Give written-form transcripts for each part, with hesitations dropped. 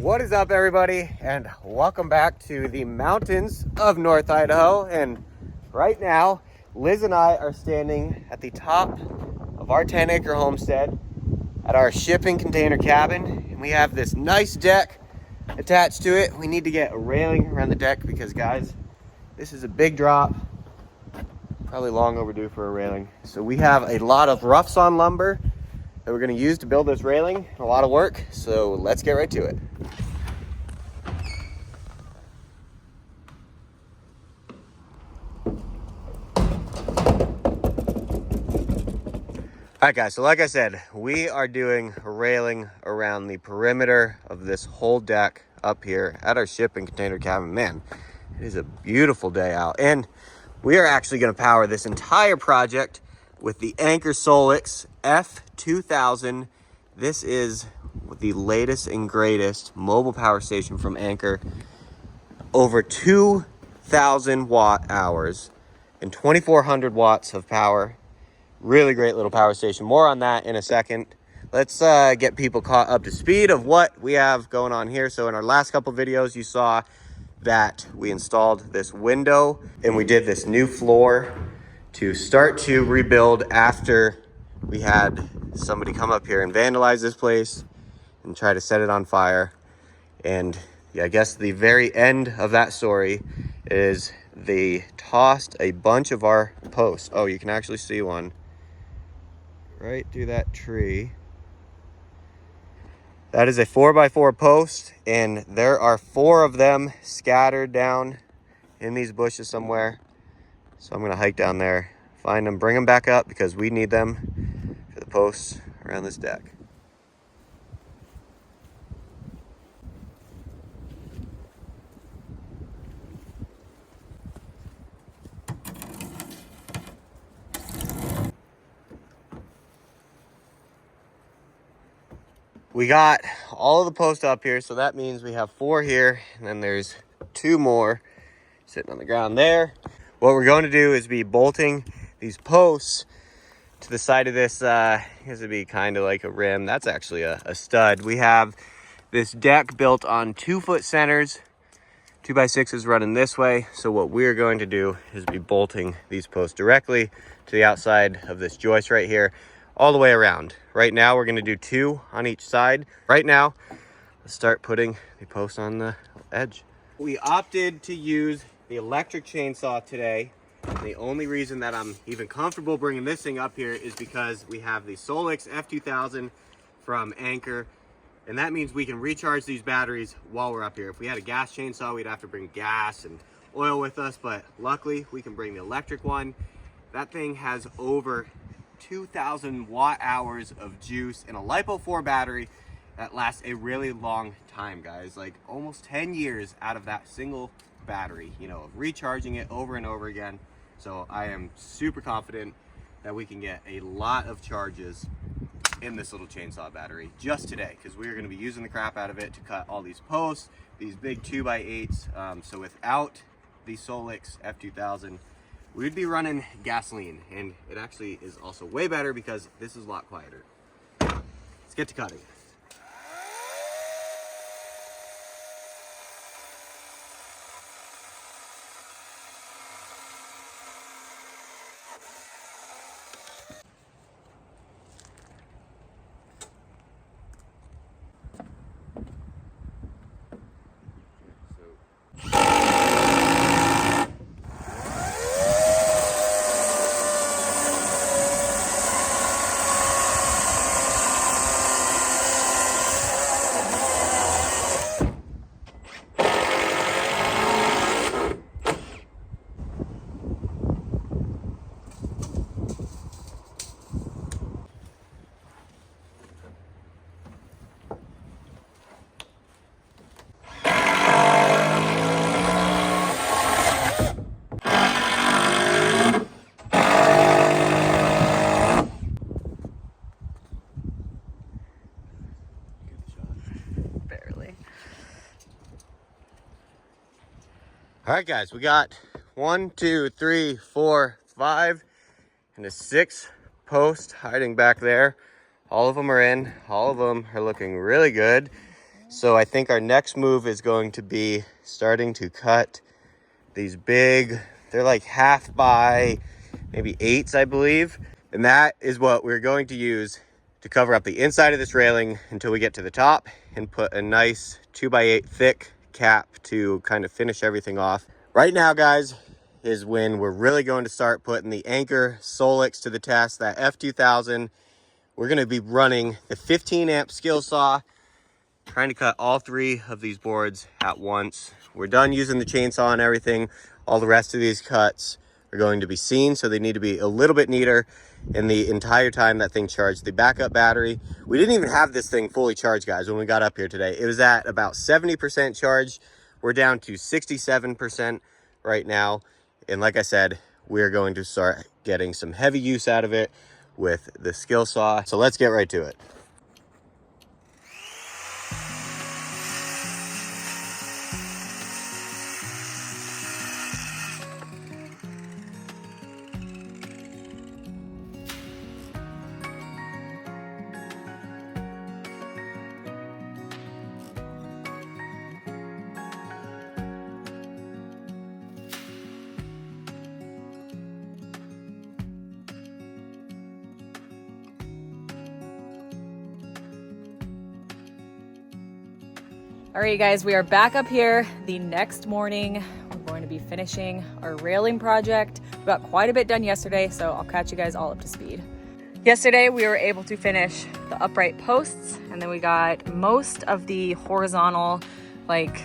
What is up, everybody, and welcome back to the mountains of North Idaho. And right now, Liz and I are standing at the top of our 10-acre homestead at our shipping container cabin, and we have this nice deck attached to it. We need to get a railing around the deck because, guys, this is a big drop, probably long overdue for a railing. So we have a lot of rough sawn lumber that we're going to use to build this railing. A lot of work, so let's get right to it. All right, guys, so like I said, we are doing a railing around the perimeter of this whole deck up here at our shipping container cabin. Man, it is a beautiful day out, and we are actually going to power this entire project with the Anker Solix F2000. This is the latest and greatest mobile power station from Anker. Over 2,000 watt hours and 2,400 watts of power. Really great little power station. More on that in a second. Let's get people caught up to speed of what we have going on here. So in our last couple videos, you saw that we installed this window and we did this new floor to start to rebuild after we had somebody come up here and vandalize this place and try to set it on fire. And yeah, I guess the very end of that story is they tossed a bunch of our posts. Oh, you can actually see one right through that tree. That is a 4x4 post, and there are 4 of them scattered down in these bushes somewhere. So I'm gonna hike down there, find them, bring them back up because we need them for the posts around this deck. We got all of the posts up here, so that means we have 4 here, and then there's 2 more sitting on the ground there. What we're going to do is be bolting these posts to the side of this. This would be kind of like a rim. That's actually a stud. We have this deck built on 2-foot centers. 2x6 running this way. So what we're going to do is be bolting these posts directly to the outside of this joist right here, all the way around. Right now, we're gonna do 2 on each side. Right now, let's start putting the post on the edge. We opted to use the electric chainsaw today. The only reason that I'm even comfortable bringing this thing up here is because we have the Solix F2000 from Anker, and that means we can recharge these batteries while we're up here. If we had a gas chainsaw, we'd have to bring gas and oil with us, but luckily we can bring the electric one. That thing has over 2,000 watt hours of juice and a LiPo 4 battery that lasts a really long time, guys. Like almost 10 years out of that single battery, you know, recharging it over and over again. So I am super confident that we can get a lot of charges in this little chainsaw battery just today, because we are going to be using the crap out of it to cut all these posts, these big 2x8s. So without the Solix F2000, we would be running gasoline, and it actually is also way better because this is a lot quieter. Let's get to cutting. All right, guys, we got 1, 2, 3, 4, 5, and a 6 post hiding back there. All of them are in. All of them are looking really good. So I think our next move is going to be starting to cut these big, they're like 1/2 by maybe 8s, I believe. And that is what we're going to use to cover up the inside of this railing until we get to the top and put a nice 2x8 thick cap to kind of finish everything off. Right now, guys, is when we're really going to start putting the Anchor Solix to the test, that F2000. We're going to be running the 15 amp skill saw, trying to cut all 3 of these boards at once. We're done using the chainsaw and everything. All the rest of these cuts are going to be seen, so they need to be a little bit neater. And the entire time that thing charged, the backup battery, we didn't even have this thing fully charged, guys, when we got up here today. It was at about 70% charged. We're down to 67% right now. And like I said, we're going to start getting some heavy use out of it with the skill saw. So let's get right to it. All right, you guys, we are back up here the next morning. We're going to be finishing our railing project. We got quite a bit done yesterday, so I'll catch you guys all up to speed. Yesterday, we were able to finish the upright posts, and then we got most of the horizontal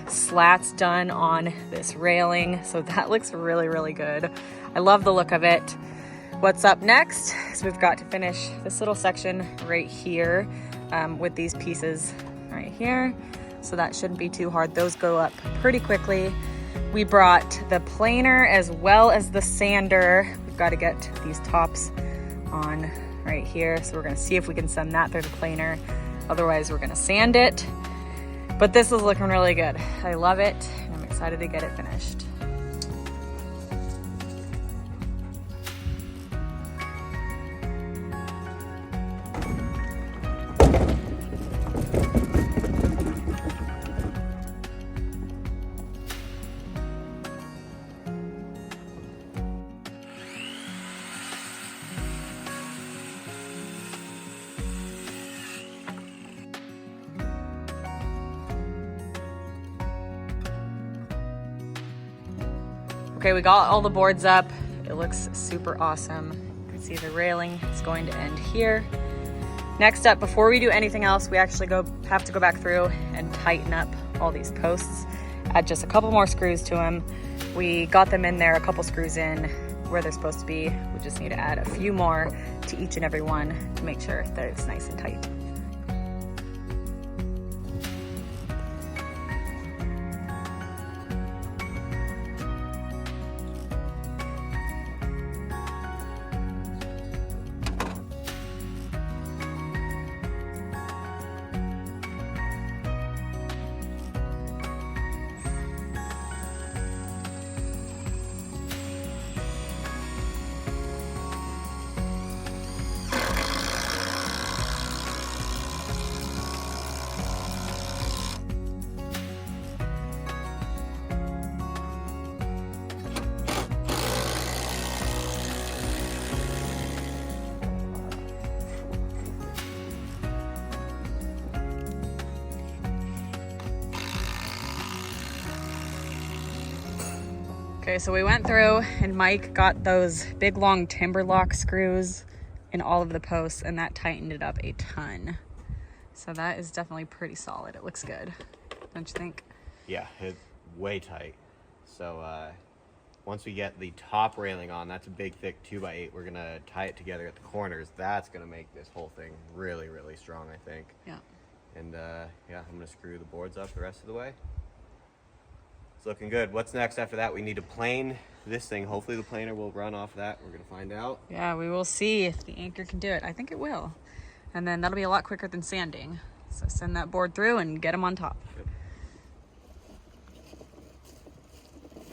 slats done on this railing. So that looks really, really good. I love the look of it. What's up next is we've got to finish this little section right here with these pieces right here. So that shouldn't be too hard. Those go up pretty quickly. We brought the planer as well as the sander. We've got to get these tops on right here. So we're gonna see if we can send that through the planer. Otherwise, we're gonna sand it. But this is looking really good. I love it, and I'm excited to get it finished. Okay, we got all the boards up. It looks super awesome. You can see the railing is going to end here. Next up, before we do anything else, we actually have to go back through and tighten up all these posts. Add just a couple more screws to them. We got them in there, a couple screws in where they're supposed to be. We just need to add a few more to each and every one to make sure that it's nice and tight. Okay, so we went through and Mike got those big long timber lock screws in all of the posts, and that tightened it up a ton. So that is definitely pretty solid. It looks good, don't you think? Yeah, it's way tight. So once we get the top railing on, that's a big thick 2x8, we're gonna tie it together at the corners. That's gonna make this whole thing really, really strong, I think. Yeah. And yeah, I'm gonna screw the boards up the rest of the way. It's looking good. What's next after that? We need to plane this thing. Hopefully the planer will run off that. We're gonna find out. Yeah, we will see if the Anchor can do it. I think it will. And then that'll be a lot quicker than sanding. So send that board through and get them on top. Yep.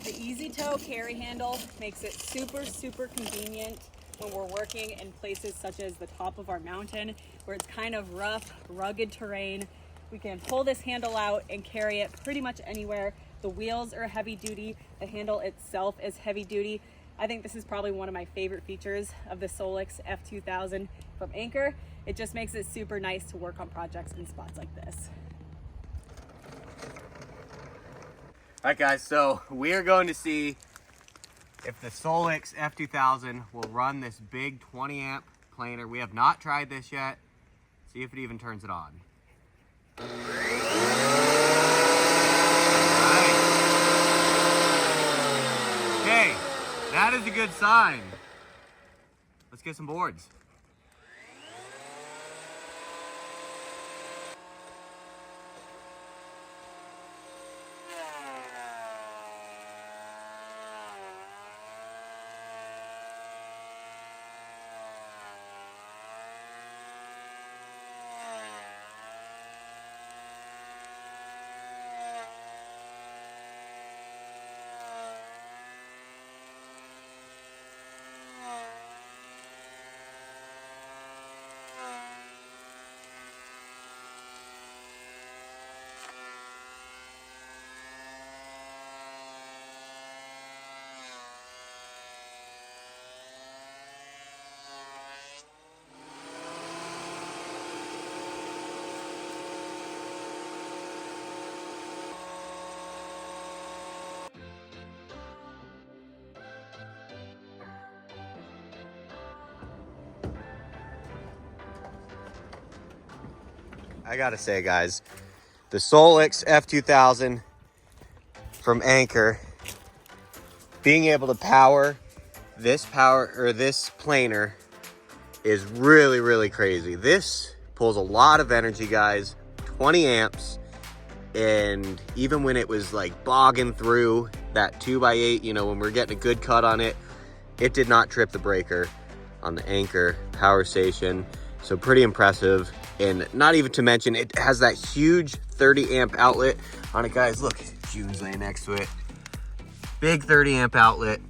The easy toe carry handle makes it super, super convenient when we're working in places such as the top of our mountain, where it's kind of rough, rugged terrain. We can pull this handle out and carry it pretty much anywhere. The wheels are heavy duty. The handle itself is heavy duty. I think this is probably one of my favorite features of the Solix F2000 from Anchor. It just makes it super nice to work on projects in spots like this. All right, guys, so we are going to see if the Solix F2000 will run this big 20 amp planer. We have not tried this yet. See if it even turns it on. All right. Okay, that is a good sign. Let's get some boards. I gotta say, guys, the Solix F2000 from Anchor, being able to power this planer is really, really crazy. This pulls a lot of energy, guys, 20 amps. And even when it was like bogging through that 2x8, you know, when we're getting a good cut on it, it did not trip the breaker on the Anchor power station. So pretty impressive. And not even to mention, it has that huge 30 amp outlet on it, guys. Look, June's laying next to it. Big 30 amp outlet.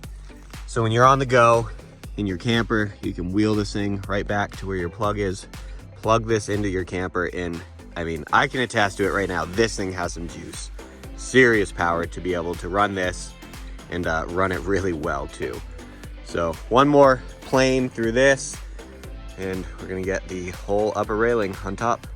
So when you're on the go in your camper, you can wheel this thing right back to where your plug is, plug this into your camper, and I mean, I can attest to it right now. This thing has some juice, serious power to be able to run this and run it really well too. So one more plane through this, and we're gonna get the whole upper railing on top.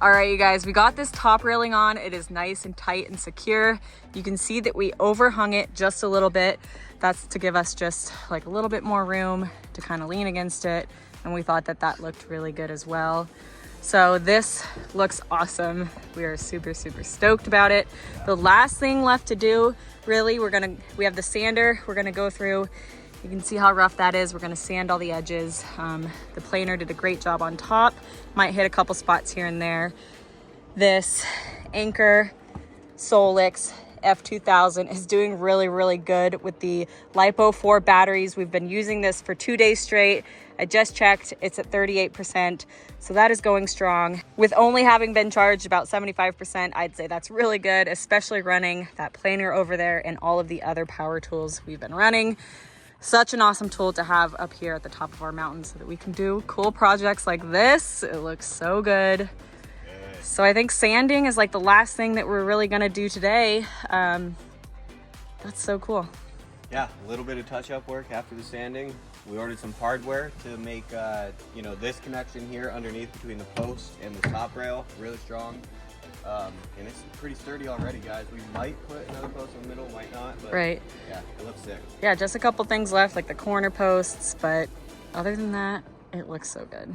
All right, you guys, we got this top railing on. It is nice and tight and secure. You can see that we overhung it just a little bit. That's to give us just like a little bit more room to kind of lean against it. And we thought that that looked really good as well. So this looks awesome. We are super, super stoked about it. The last thing left to do, really, we have the sander. We're gonna go through. You can see how rough that is. We're gonna sand all the edges. The planer did a great job on top. Might hit a couple spots here and there. This Anchor Solix F2000 is doing really, really good with the LiPo 4 batteries. We've been using this for 2 days straight. I just checked, it's at 38%. So that is going strong. With only having been charged about 75%, I'd say that's really good, especially running that planer over there and all of the other power tools we've been running. Such an awesome tool to have up here at the top of our mountain so that we can do cool projects like this. It looks so good. So I think sanding is like the last thing that we're really gonna do today. That's so cool. Yeah, a little bit of touch-up work after the sanding. We ordered some hardware to make, you know, this connection here underneath between the post and the top rail really strong. And it's pretty sturdy already, guys. We might put another post in the middle, might not, but right. Yeah, it looks sick. Yeah, just a couple things left, like the corner posts, but other than that, it looks so good.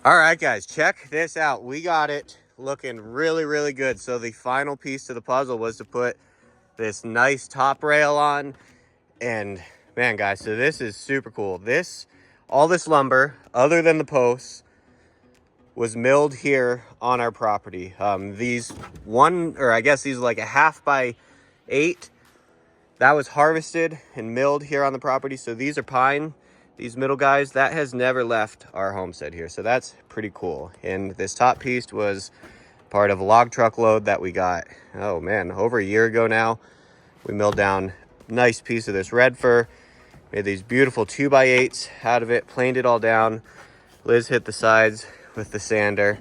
All right, guys, check this out. We got it looking really, really good. So the final piece to the puzzle was to put this nice top rail on. And man, guys, so this is super cool. All this lumber, other than the posts, was milled here on our property. These these are like a 1/2 by 8. That was harvested and milled here on the property. So these are pine. These middle guys, that has never left our homestead here. So that's pretty cool. And this top piece was part of a log truck load that we got, oh man, over a year ago now. We milled down a nice piece of this red fir, made these beautiful 2x8s out of it, planed it all down. Liz hit the sides with the sander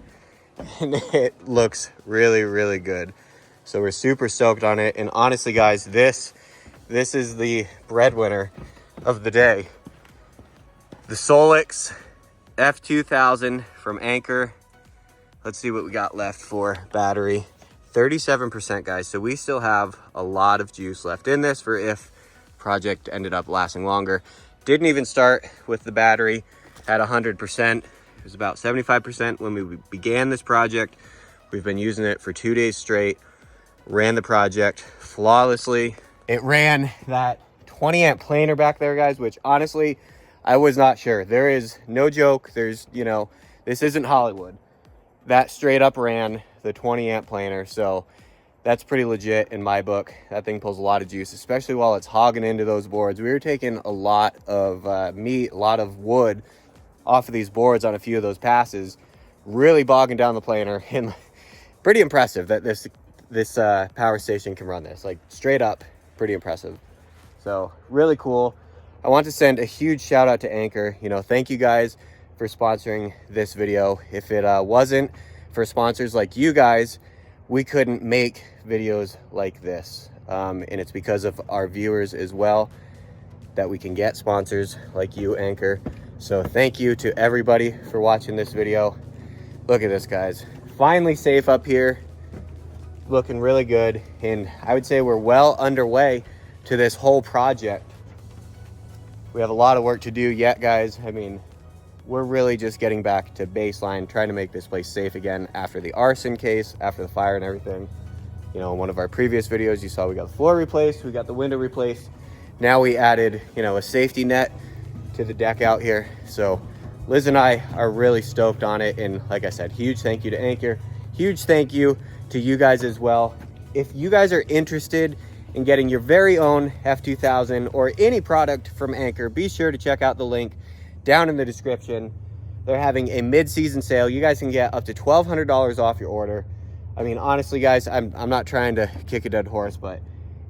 and it looks really, really good. So we're super stoked on it. And honestly, guys, this is the breadwinner of the day. The Solix F2000 from Anchor. Let's see what we got left for battery. 37%, guys. So we still have a lot of juice left in this for if project ended up lasting longer. Didn't even start with the battery at 100%. It was about 75% when we began this project. We've been using it for 2 days straight. Ran the project flawlessly. It ran that 20 amp planer back there, guys, which honestly, I was not sure. There is no joke. This isn't Hollywood. That straight up ran the 20 amp planer. So that's pretty legit in my book. That thing pulls a lot of juice, especially while it's hogging into those boards. We were taking a lot of meat, a lot of wood off of these boards on a few of those passes, really bogging down the planer. And pretty impressive that this power station can run this, like straight up, pretty impressive. So really cool. I want to send a huge shout out to Anchor. Thank you guys for sponsoring this video. If it wasn't for sponsors like you guys, we couldn't make videos like this. And it's because of our viewers as well that we can get sponsors like you, Anchor. So thank you to everybody for watching this video. Look at this, guys. Finally safe up here. Looking really good. And I would say we're well underway to this whole project. We have a lot of work to do yet, guys. I mean, we're really just getting back to baseline, trying to make this place safe again after the arson case, after the fire and everything. In one of our previous videos, you saw we got the floor replaced, we got the window replaced. Now we added, a safety net to the deck out here. So Liz and I are really stoked on it. And like I said, huge thank you to Anchor. Huge thank you to you guys as well. If you guys are interested in getting your very own F2000 or any product from Anchor, be sure to check out the link down in the description. They're having a mid-season sale. You guys can get up to $1,200 off your order. I mean, honestly, guys, I'm not trying to kick a dead horse, but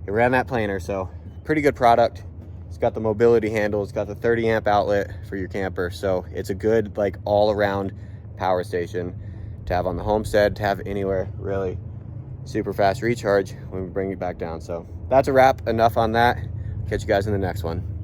it ran that planer, so pretty good product. It's got the mobility handle. It's got the 30 amp outlet for your camper. So it's a good, all around power station to have on the homestead, to have anywhere, really. Super fast recharge when we bring it back down. So that's a wrap. Enough on that. Catch you guys in the next one.